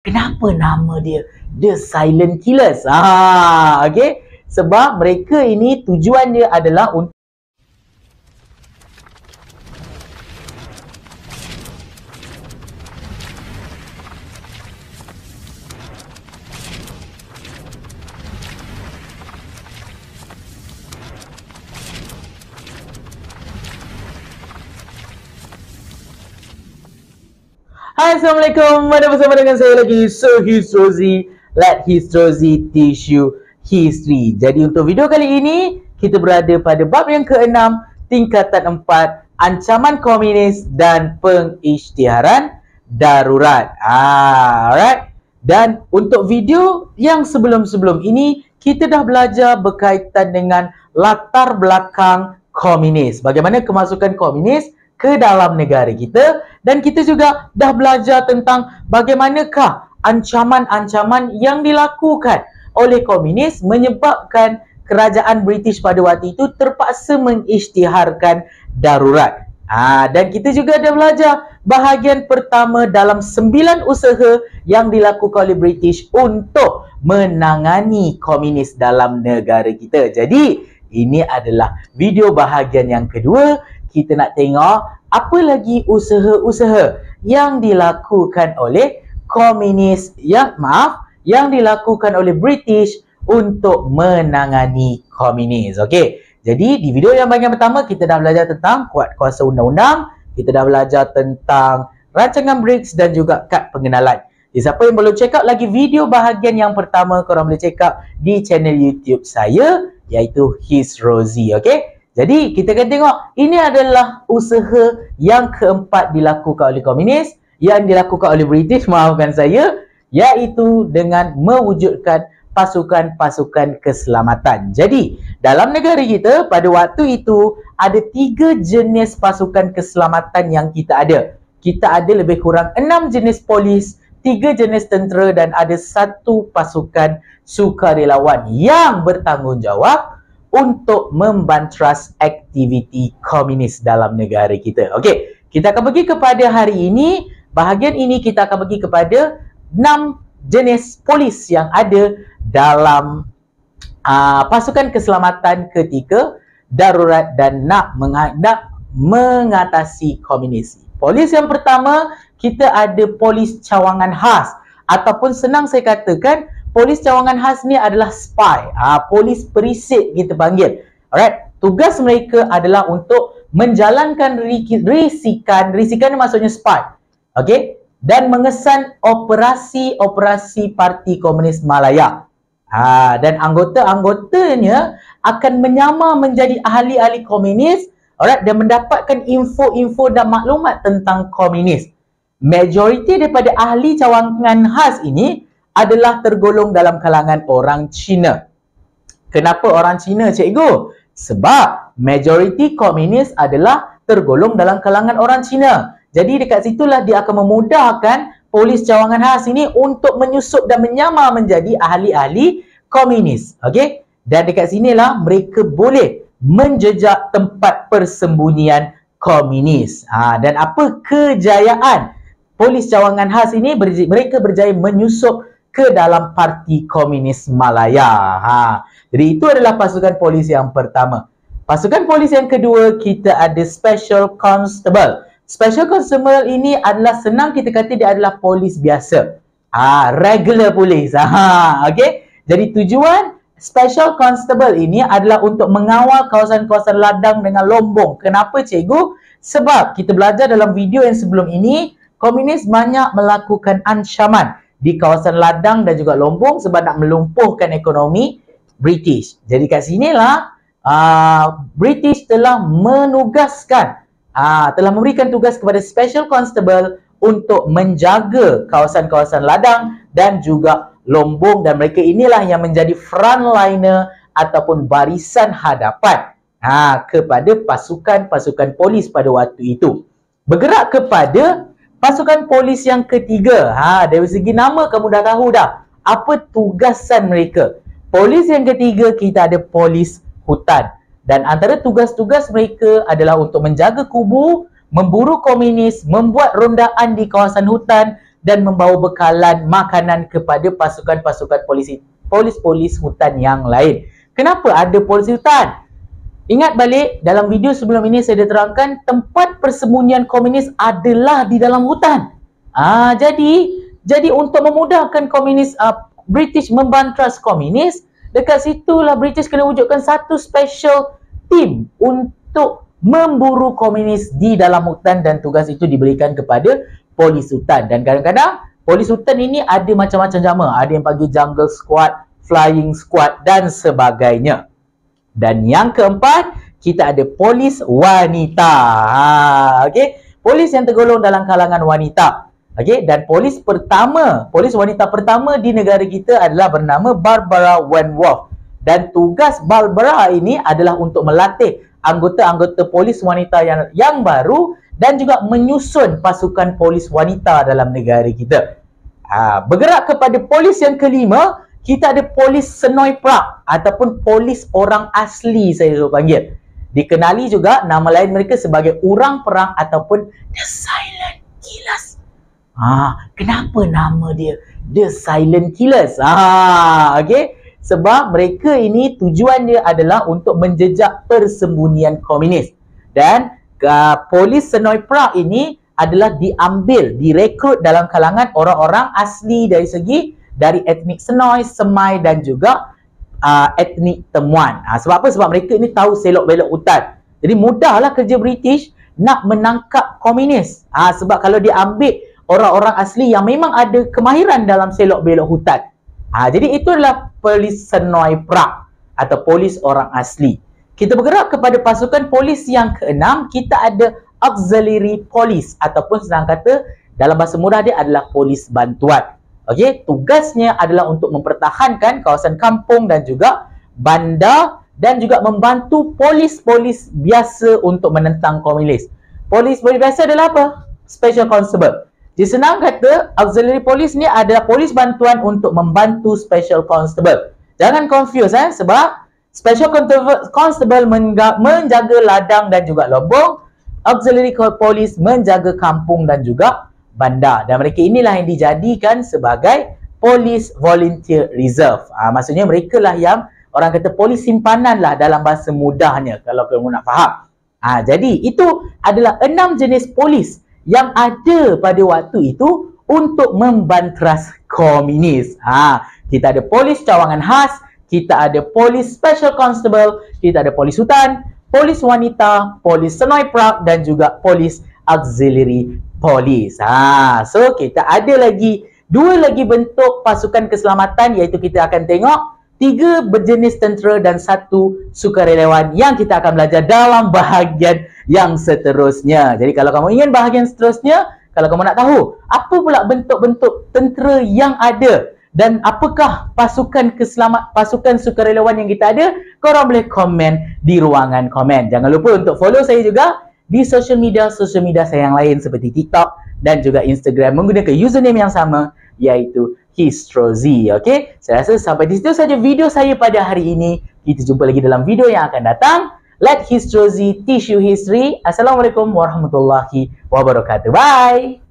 Kenapa nama dia The Silent Killers? Okay. Sebab mereka ini tujuan dia adalah untuk Hai, Assalamualaikum. Mana bersama dengan saya lagi, So History. Let History teach you history. Jadi untuk video kali ini, kita berada pada bab yang ke-6, tingkatan 4, ancaman komunis dan pengisytiharan darurat. Alright. Dan untuk video yang sebelum-sebelum ini, kita dah belajar berkaitan dengan latar belakang komunis. Bagaimana kemasukan komunis ke dalam negara kita, dan kita juga dah belajar tentang bagaimanakah ancaman-ancaman yang dilakukan oleh komunis menyebabkan kerajaan British pada waktu itu terpaksa mengisytiharkan darurat. Dan kita juga dah belajar bahagian pertama dalam 9 usaha yang dilakukan oleh British untuk menangani komunis dalam negara kita. Jadi ini adalah video bahagian yang kedua. Kita nak tengok apa lagi usaha-usaha yang dilakukan oleh komunis, yang dilakukan oleh British untuk menangani komunis. Okey. Jadi di video yang bahagian pertama kita dah belajar tentang kuat kuasa undang-undang, kita dah belajar tentang rancangan BRICS dan juga kad pengenalan. Jadi siapa yang belum check out lagi video bahagian yang pertama, korang boleh check out di channel YouTube saya, iaitu His Rosie. Okey. Jadi kita akan tengok ini adalah usaha yang keempat dilakukan oleh komunis, yang dilakukan oleh British, maafkan saya, iaitu dengan mewujudkan pasukan-pasukan keselamatan. Jadi dalam negara kita pada waktu itu ada 3 jenis pasukan keselamatan yang kita ada. Kita ada lebih kurang 6 jenis polis, 3 jenis tentera dan ada 1 pasukan sukarelawan yang bertanggungjawab untuk membantras aktiviti komunis dalam negara kita. Okey, kita akan pergi kepada hari ini. Bahagian ini kita akan pergi kepada 6 jenis polis yang ada dalam pasukan keselamatan ketika darurat dan nak mengatasi komunis. Polis yang pertama, kita ada polis cawangan khas, ataupun senang saya katakan polis cawangan khas ni adalah spy. Polis perisik kita panggil. Alright. Tugas mereka adalah untuk menjalankan risikan ni maksudnya spy. Okey. Dan mengesan operasi-operasi Parti Komunis Malaya. Dan anggota-anggotanya akan menyamar menjadi ahli-ahli komunis, alright, dan mendapatkan info-info dan maklumat tentang komunis. Majoriti daripada ahli cawangan khas ini adalah tergolong dalam kalangan orang Cina. Kenapa orang Cina, cikgu? Sebab majoriti komunis adalah tergolong dalam kalangan orang Cina. Jadi dekat situlah dia akan memudahkan polis cawangan khas ini untuk menyusup dan menyamar menjadi ahli-ahli komunis. Okey? Dan dekat sinilah mereka boleh menjejak tempat persembunyian komunis. Dan apa kejayaan polis cawangan khas ini? Mereka berjaya menyusup ke dalam Parti Komunis Malaya. Jadi itu adalah pasukan polis yang pertama. Pasukan polis yang kedua, kita ada Special Constable. Special Constable ini adalah, senang kita kata, dia adalah polis biasa. Regular polis. Okey. Jadi tujuan Special Constable ini adalah untuk mengawal kawasan-kawasan ladang dengan lombong. Kenapa, cikgu? Sebab kita belajar dalam video yang sebelum ini, komunis banyak melakukan ancaman di kawasan ladang dan juga lombong sebab nak melumpuhkan ekonomi British. Jadi kat sinilah British telah menugaskan, telah memberikan tugas kepada Special Constable untuk menjaga kawasan-kawasan ladang dan juga lombong, dan mereka inilah yang menjadi frontliner ataupun barisan hadapan kepada pasukan-pasukan polis pada waktu itu. Bergerak kepada pasukan polis yang ketiga. Dari segi nama kamu dah tahu dah apa tugasan mereka. Polis yang ketiga, kita ada polis hutan. Dan antara tugas-tugas mereka adalah untuk menjaga kubu, memburu komunis, membuat rondaan di kawasan hutan dan membawa bekalan makanan kepada pasukan-pasukan polis hutan yang lain. Kenapa ada polis hutan? Ingat balik, dalam video sebelum ini saya dah terangkan tempat persembunyian komunis adalah di dalam hutan. Jadi untuk memudahkan komunis, British membantras komunis, dekat situlah British kena wujudkan satu special team untuk memburu komunis di dalam hutan, dan tugas itu diberikan kepada polis hutan. Dan kadang-kadang polis hutan ini ada macam-macam nama. Ada yang panggil jungle squad, flying squad dan sebagainya. Dan yang keempat, kita ada polis wanita. Okey, polis yang tergolong dalam kalangan wanita. Okey, dan polis wanita pertama di negara kita adalah bernama Barbara Wentworth. Dan tugas Barbara ini adalah untuk melatih anggota-anggota polis wanita yang baru dan juga menyusun pasukan polis wanita dalam negara kita. Bergerak kepada polis yang kelima, kita ada polis Senoi Prague ataupun polis orang asli, saya selalu panggil. Dikenali juga nama lain mereka sebagai orang perang ataupun The Silent Killers. Kenapa nama dia The Silent Killers? Okey, sebab mereka ini tujuan dia adalah untuk menjejak persembunyian komunis. Dan polis Senoi Prague ini adalah direkrut dalam kalangan orang-orang asli dari etnik Senoi, Semai dan juga etnik Temuan. Sebab apa? Sebab mereka ini tahu selok-belok hutan. Jadi mudahlah kerja British nak menangkap komunis. Sebab kalau dia ambil orang-orang asli yang memang ada kemahiran dalam selok-belok hutan. Jadi itu adalah polis Senoi Prague atau polis orang asli. Kita bergerak kepada pasukan polis yang keenam, kita ada auxiliary police ataupun senang kata dalam bahasa mudah dia adalah polis bantuan. Okey, tugasnya adalah untuk mempertahankan kawasan kampung dan juga bandar dan juga membantu polis-polis biasa untuk menentang komunis. Polis-polis biasa adalah apa? Special Constable. Jadi senang kata, auxiliary police ni adalah polis bantuan untuk membantu Special Constable. Jangan confuse sebab Special Constable menjaga ladang dan juga lubang, auxiliary police menjaga kampung dan juga bandar. Dan mereka inilah yang dijadikan sebagai Police Volunteer Reserve. Maksudnya mereka lah yang orang kata polis simpanan lah dalam bahasa mudahnya kalau kamu nak faham. Jadi itu adalah 6 jenis polis yang ada pada waktu itu untuk membantras komunis. Kita ada polis cawangan khas, kita ada polis Special Constable, kita ada polis hutan, polis wanita, polis Senoi Prague dan juga polis auxiliary police. So kita ada dua lagi bentuk pasukan keselamatan, iaitu kita akan tengok 3 berjenis tentera dan 1 sukarelawan yang kita akan belajar dalam bahagian yang seterusnya. Jadi kalau kamu ingin bahagian seterusnya, kalau kamu nak tahu apa pula bentuk-bentuk tentera yang ada dan apakah pasukan sukarelawan yang kita ada, korang boleh komen di ruangan komen. Jangan lupa untuk follow saya juga di social media saya yang lain seperti TikTok dan juga Instagram menggunakan username yang sama, iaitu Histrozi. Okey, saya rasa sampai di situ saja video saya pada hari ini. Kita jumpa lagi dalam video yang akan datang. Let Histrozi teach you history. Assalamualaikum warahmatullahi wabarakatuh. Bye.